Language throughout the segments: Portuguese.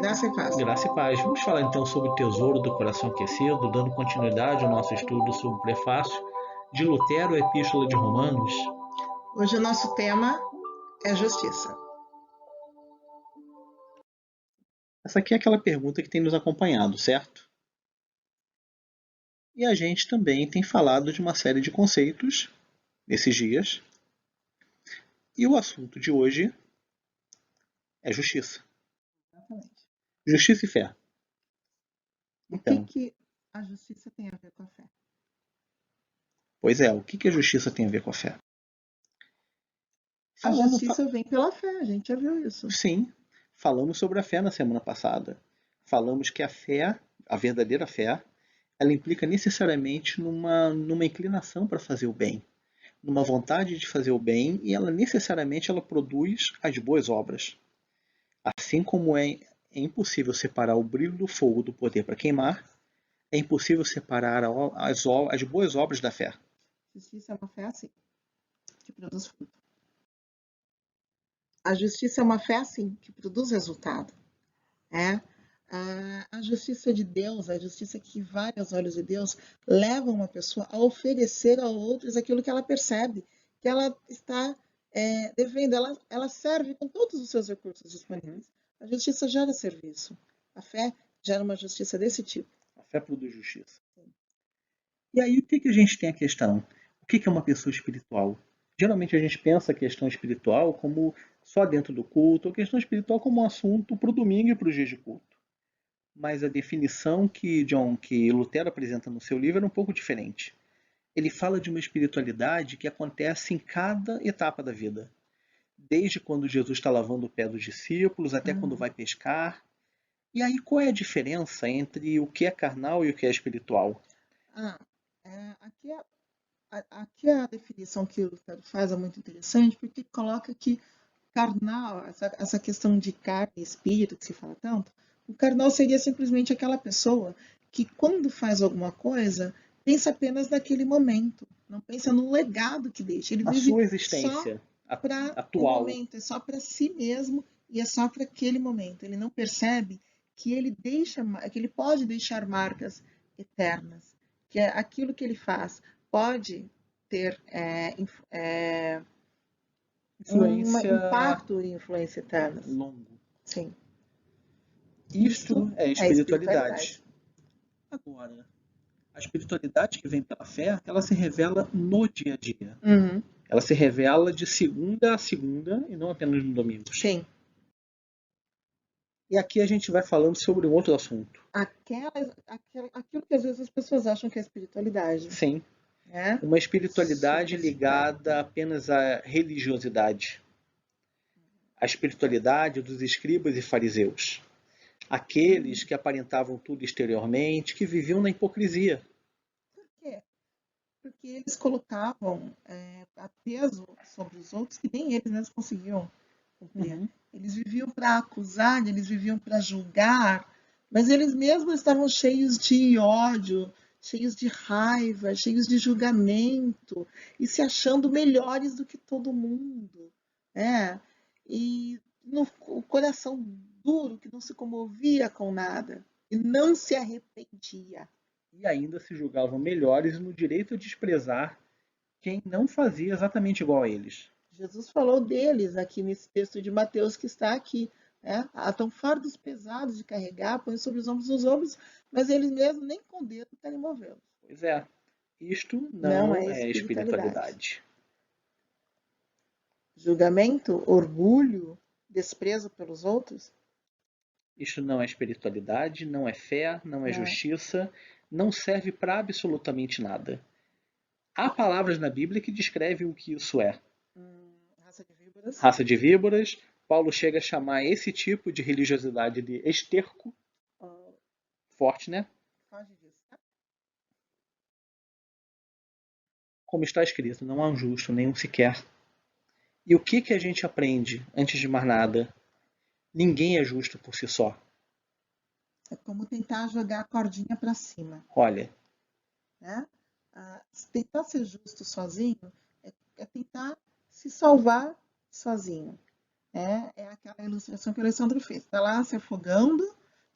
Graça e paz. Graça e paz. Vamos falar então sobre o tesouro do coração aquecido, dando continuidade ao nosso estudo sobre o prefácio de Lutero, a Epístola de Romanos. Hoje o nosso tema é justiça. Essa aqui é aquela pergunta que tem nos acompanhado, certo? E a gente também tem falado de uma série de conceitos nesses dias. E o assunto de hoje é justiça. Exatamente. Justiça e fé. Então, O que a justiça tem a ver com a fé? pois é, o que a justiça tem a ver com a fé? A justiça vem pela fé, a gente já viu isso. Sim, falamos sobre a fé na semana passada. Falamos que a fé, a verdadeira fé, ela implica necessariamente numa inclinação para fazer o bem, numa vontade de fazer o bem, e ela necessariamente ela produz as boas obras. Assim como é impossível separar o brilho do fogo do poder para queimar, é impossível separar as boas obras da fé. Justiça é uma fé assim, que produz fruto. A justiça é uma fé assim, que produz resultado. A justiça de Deus, a justiça que vai aos olhos de Deus, leva uma pessoa a oferecer a outros aquilo que ela percebe, que ela está devendo. Ela serve com todos os seus recursos disponíveis. A justiça gera serviço. A fé gera uma justiça desse tipo. A fé produz justiça. E aí o que a gente tem a questão? O que é uma pessoa espiritual? Geralmente a gente pensa a questão espiritual como só dentro do culto, ou a questão espiritual como um assunto para o domingo e para os dias de culto. Mas a definição que Lutero apresenta no seu livro é um pouco diferente. Ele fala de uma espiritualidade que acontece em cada etapa da vida. Desde quando Jesus está lavando o pé dos discípulos, até quando vai pescar. E aí qual é a diferença entre o que é carnal e o que é espiritual? Aqui a definição que o Lutero faz é muito interessante, porque coloca que carnal, essa questão de carne e espírito que se fala tanto, o carnal seria simplesmente aquela pessoa que, quando faz alguma coisa, pensa apenas naquele momento, não pensa no legado que deixa. Ele A vive sua só existência para o atual. momento, é só para si mesmo e é só para aquele momento. Ele não percebe que que ele pode deixar marcas eternas, que é aquilo que ele faz pode ter Influência impacto e influência eternas. longo. Sim. Isto é espiritualidade. Agora, a espiritualidade que vem pela fé, ela se revela no dia a dia. Uhum. Ela se revela de segunda a segunda e não apenas no domingo. Sim. E aqui a gente vai falando sobre um outro assunto. Aquilo que às vezes as pessoas acham que é espiritualidade. Sim. Né? Uma espiritualidade ligada apenas à religiosidade. A espiritualidade dos escribas e fariseus. Aqueles que aparentavam tudo exteriormente, que viviam na hipocrisia. Por quê? Porque eles colocavam a peso sobre os outros que nem eles mesmos conseguiam cumprir. Uhum. Eles viviam para acusar, eles viviam para julgar, mas eles mesmos estavam cheios de ódio, cheios de raiva, cheios de julgamento e se achando melhores do que todo mundo. E o coração duro que não se comovia com nada e não se arrependia. E ainda se julgavam melhores no direito a desprezar quem não fazia exatamente igual a eles. Jesus falou deles aqui nesse texto de Mateus que está aqui. Tão fardos pesados de carregar, põem sobre os ombros dos outros, mas eles mesmos nem com o dedo querem movê-los. Pois é, isto Não é é espiritualidade. Julgamento, orgulho, desprezo pelos outros? Isto não é espiritualidade, não é fé, não é justiça, não serve para absolutamente nada. Há palavras na Bíblia que descrevem o que isso é. Raça de víboras. Raça de víboras. Paulo chega a chamar esse tipo de religiosidade de esterco. Forte, né? Foge disso, tá? Como está escrito, não há um justo, nenhum sequer. E o que a gente aprende, antes de mais nada? Ninguém é justo por si só. É como tentar jogar a cordinha para cima. Olha. Tentar ser justo sozinho é tentar se salvar sozinho. É aquela ilustração que o Alessandro fez. Está lá se afogando,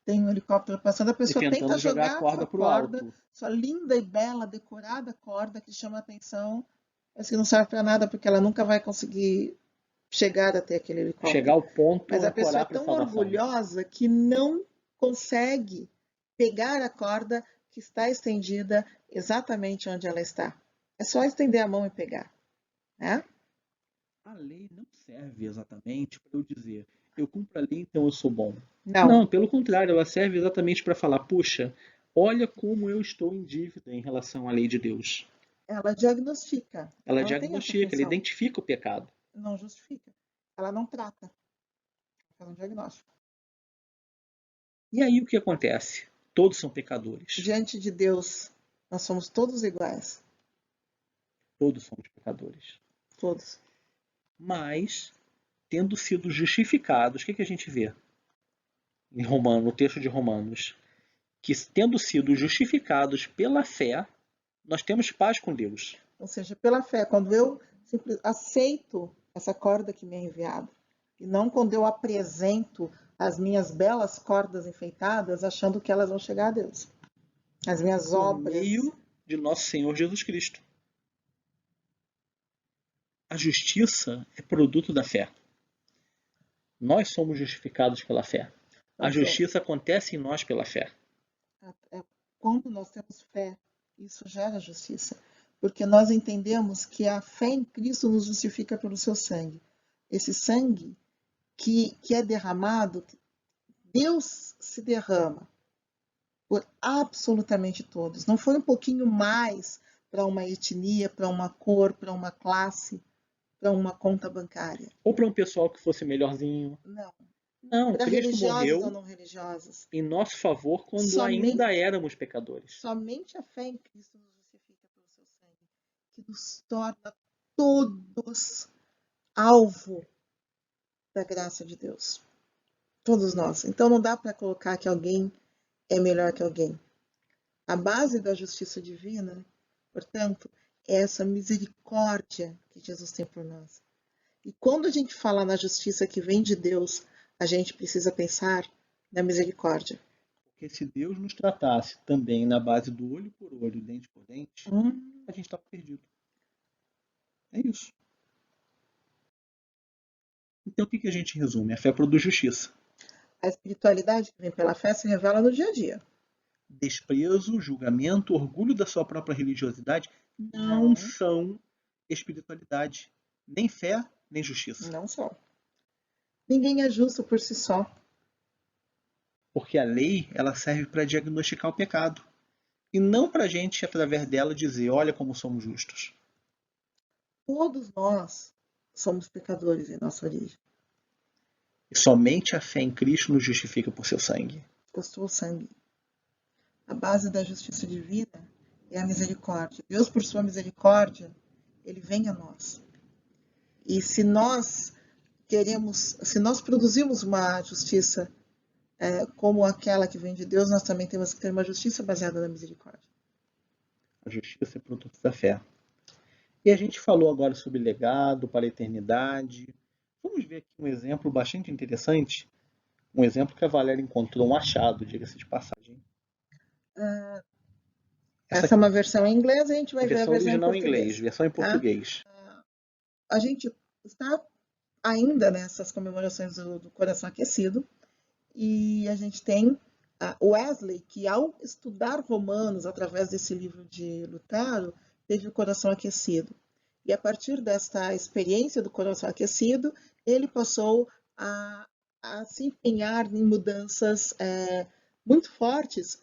tem um helicóptero passando, a E pessoa tenta tentando jogar a jogar a sua corda para o corda, alto. sua linda e bela, decorada corda que chama a atenção, mas que não serve para nada porque ela nunca vai conseguir chegar até aquele Chegar helicóptero. ao ponto Mas a pessoa é ancorar para a tão salvação. orgulhosa que não consegue pegar a corda que está estendida exatamente onde ela está. É só estender a mão e pegar, né? A lei não serve exatamente para eu dizer, eu cumpro a lei, então eu sou bom. Não, Não, pelo contrário, ela serve exatamente para falar, puxa, olha como eu estou em dívida em relação à lei de Deus. ela diagnostica. Ela Ela tem essa diagnostica, ela função. identifica o pecado. Não justifica. Ela não trata. Ela faz um diagnóstico. E aí o que acontece? Todos são pecadores. Diante de Deus, nós somos todos iguais. Todos somos pecadores. Todos. Mas, tendo sido justificados, o que a gente vê em Romano, no texto de Romanos? Que tendo sido justificados pela fé, nós temos paz com Deus. Ou seja, pela fé, quando eu aceito essa corda que me é enviada, e não quando eu apresento as minhas belas cordas enfeitadas, achando que elas vão chegar a Deus. As minhas Por obras. meio de nosso Senhor Jesus Cristo. A justiça é produto da fé. Nós somos justificados pela fé. A justiça acontece em nós pela fé. Quando nós temos fé, isso gera justiça. Porque nós entendemos que a fé em Cristo nos justifica pelo seu sangue. Esse sangue que é derramado, Deus se derrama por absolutamente todos. Não foi um pouquinho mais para uma etnia, para uma cor, para uma classe, para uma conta bancária. Ou para um pessoal que fosse melhorzinho. Não. Não, Para Cristo religiosos ou morreu não religiosos. em nosso favor quando ainda éramos pecadores. Somente a fé em Cristo nos justifica pelo seu sangue, que nos torna todos alvo da graça de Deus. Todos nós. Então não dá para colocar que alguém é melhor que alguém. A base da justiça divina, portanto, é essa misericórdia que Jesus tem por nós. E quando a gente fala na justiça que vem de Deus, a gente precisa pensar na misericórdia. Porque se Deus nos tratasse também na base do olho por olho, dente por dente, a gente está perdido. É isso. Então o que a gente resume? A fé produz justiça. A espiritualidade que vem pela fé se revela no dia a dia. Desprezo, julgamento, orgulho da sua própria religiosidade não são espiritualidade. Nem fé, nem justiça. Não são. Ninguém é justo por si só. Porque a lei, ela serve para diagnosticar o pecado. E não para a gente, através dela, dizer, olha como somos justos. Todos nós somos pecadores em nossa origem. E somente a fé em Cristo nos justifica por seu sangue. Custou o sangue. A base da justiça divina é a misericórdia. Deus, por sua misericórdia, ele vem a nós. E se nós produzimos uma justiça como aquela que vem de Deus, nós também temos que ter uma justiça baseada na misericórdia. A justiça é produto da fé. E a gente falou agora sobre legado para a eternidade. Vamos ver aqui um exemplo bastante interessante. Um exemplo que a Valéria encontrou um achado, diga-se de passagem. Essa é uma versão em inglês, a gente vai ver a versão original em português. Inglês, versão em português. A gente está ainda nessas comemorações do Coração Aquecido e a gente tem Wesley, que ao estudar Romanos através desse livro de Lutero, teve o coração aquecido. E a partir desta experiência do coração aquecido, ele passou a se empenhar em mudanças muito fortes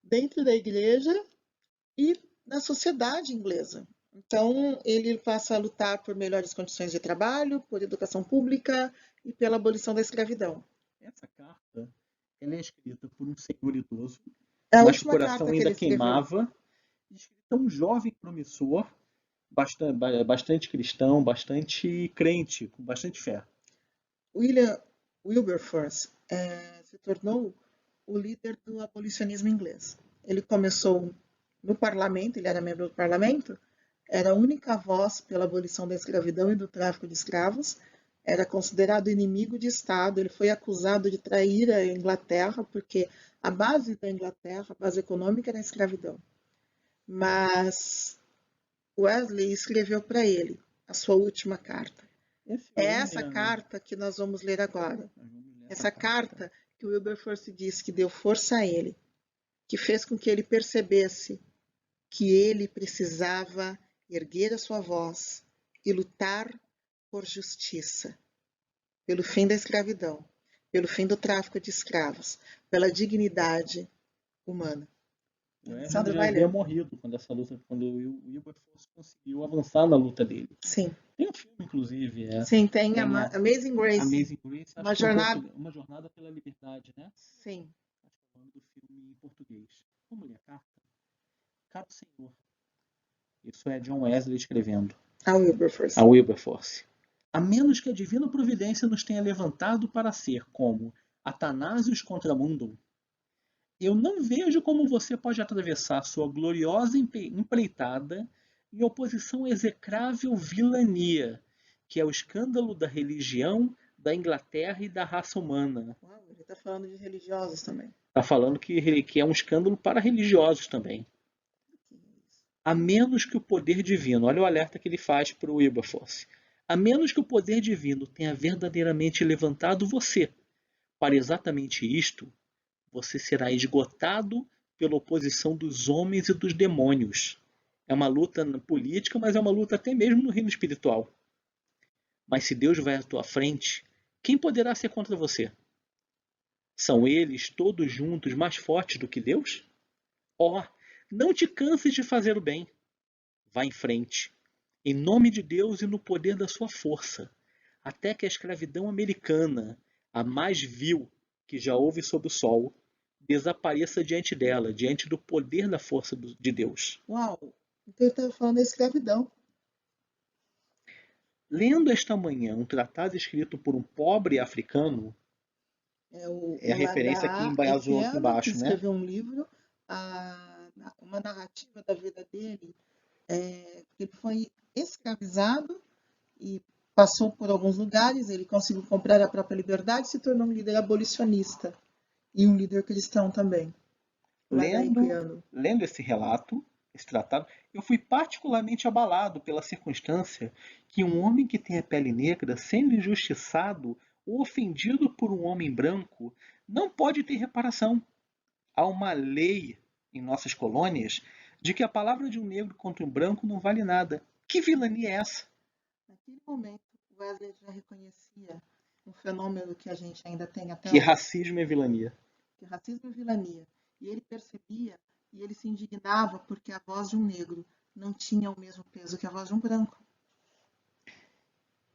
dentro da igreja e na sociedade inglesa. Então, ele passa a lutar por melhores condições de trabalho, por educação pública e pela abolição da escravidão. Essa carta ela é escrita por um senhor idoso, mas o coração ainda queimava, escrita um jovem promissor, bastante cristão, bastante crente, com bastante fé. William Wilberforce se tornou o líder do abolicionismo inglês. Ele começou no parlamento, ele era membro do parlamento, era a única voz pela abolição da escravidão e do tráfico de escravos, era considerado inimigo de Estado. Ele foi acusado de trair a Inglaterra, porque a base da Inglaterra, a base econômica, era a escravidão. Mas Wesley escreveu para ele a sua última carta. É essa carta que nós vamos ler agora. Essa carta que o Wilberforce diz que deu força a ele, que fez com que ele percebesse que ele precisava erguer a sua voz e lutar por justiça, pelo fim da escravidão, pelo fim do tráfico de escravos, pela dignidade humana. O Wesley já havia morrido quando o Wilberforce conseguiu avançar na luta dele. Sim. Tem um filme, inclusive. Sim, tem Amazing Grace. Amazing Grace, uma jornada pela liberdade, né? Sim. Falando do filme em português. Vamos ler a carta? Caro Senhor. Isso é John Wesley escrevendo. A Wilberforce. A Wilberforce. A menos que a divina providência nos tenha levantado para ser como Atanásios contra Mundum, eu não vejo como você pode atravessar sua gloriosa empreitada em oposição à execrável vilania, que é o escândalo da religião, da Inglaterra e da raça humana. Uau, ele está falando de religiosos também. Está falando que é um escândalo para religiosos também. A menos que o poder divino, olha o alerta que ele faz para o Wilberforce, a menos que o poder divino tenha verdadeiramente levantado você para exatamente isto, você será esgotado pela oposição dos homens e dos demônios. É uma luta política, mas é uma luta até mesmo no reino espiritual. Mas se Deus vai à tua frente, quem poderá ser contra você? São eles todos juntos mais fortes do que Deus? Oh, não te canses de fazer o bem. Vá em frente, em nome de Deus e no poder da sua força, até que a escravidão americana, a mais vil que já houve sob o sol, desapareça diante dela, diante do poder da força de Deus. Uau! Então ele estava falando da escravidão. Lendo esta manhã um tratado escrito por um pobre africano, é a referência aqui em azul aqui embaixo, que escreveu um livro, uma narrativa da vida dele, ele foi escravizado e passou por alguns lugares, ele conseguiu comprar a própria liberdade e se tornou um líder abolicionista e um líder cristão também. Lendo esse relato, esse tratado, eu fui particularmente abalado pela circunstância que um homem que tem a pele negra, sendo injustiçado ou ofendido por um homem branco, não pode ter reparação. Há uma lei em nossas colônias de que a palavra de um negro contra um branco não vale nada. Que vilania é essa? Naquele momento, Wesley já reconhecia um fenômeno que a gente ainda tem até hoje. Que racismo é vilania. Que racismo é vilania. E ele percebia e ele se indignava porque a voz de um negro não tinha o mesmo peso que a voz de um branco.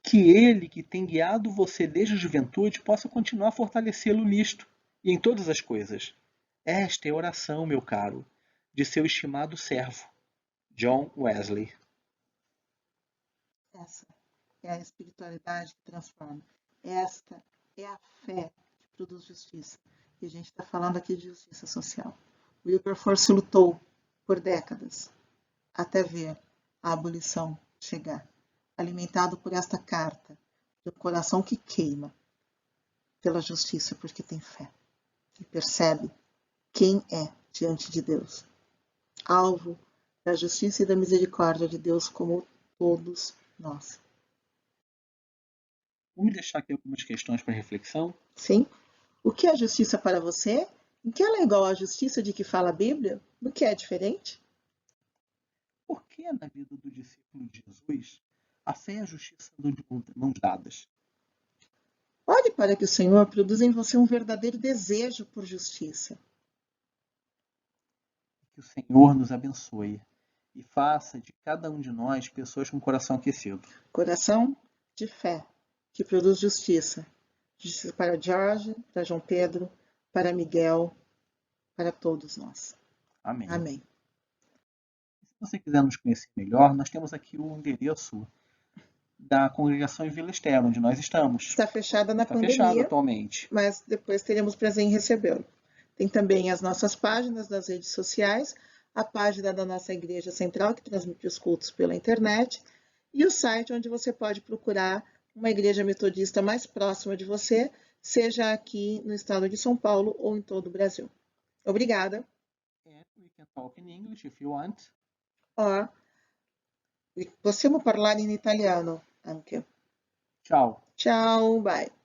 Que ele, que tem guiado você desde a juventude, possa continuar a fortalecê-lo nisto e em todas as coisas. Esta é a oração, meu caro, de seu estimado servo, John Wesley. Essa é a espiritualidade que transforma. Esta é a fé que produz justiça. E a gente está falando aqui de justiça social. Wilberforce lutou por décadas até ver a abolição chegar, alimentado por esta carta de um coração que queima pela justiça porque tem fé e percebe quem é diante de Deus, alvo da justiça e da misericórdia de Deus como todos nós. Vamos deixar aqui algumas questões para reflexão? Sim. O que é justiça para você? Em que ela é igual à justiça de que fala a Bíblia? No que é diferente? Por que na vida do discípulo de Jesus a fé e a justiça andam de mãos dadas? Olhe para que o Senhor produza em você um verdadeiro desejo por justiça. Que o Senhor nos abençoe e faça de cada um de nós pessoas com coração aquecido. Coração de fé, que produz justiça. Justiça para Jorge, para João Pedro, para Miguel, para todos nós. Amém. Amém. Se você quiser nos conhecer melhor, nós temos aqui o endereço da congregação em Vila Esther, onde nós estamos. Está fechada na pandemia. Está fechada atualmente. Mas depois teremos prazer em recebê-lo. Tem também as nossas páginas das redes sociais, a página da nossa Igreja Central, que transmite os cultos pela internet, e o site onde você pode procurar uma igreja metodista mais próxima de você, seja aqui no estado de São Paulo ou em todo o Brasil. Obrigada. And we can talk in English if you want. Or possiamo parlare in italiano anche. Ciao. Ciao, bye.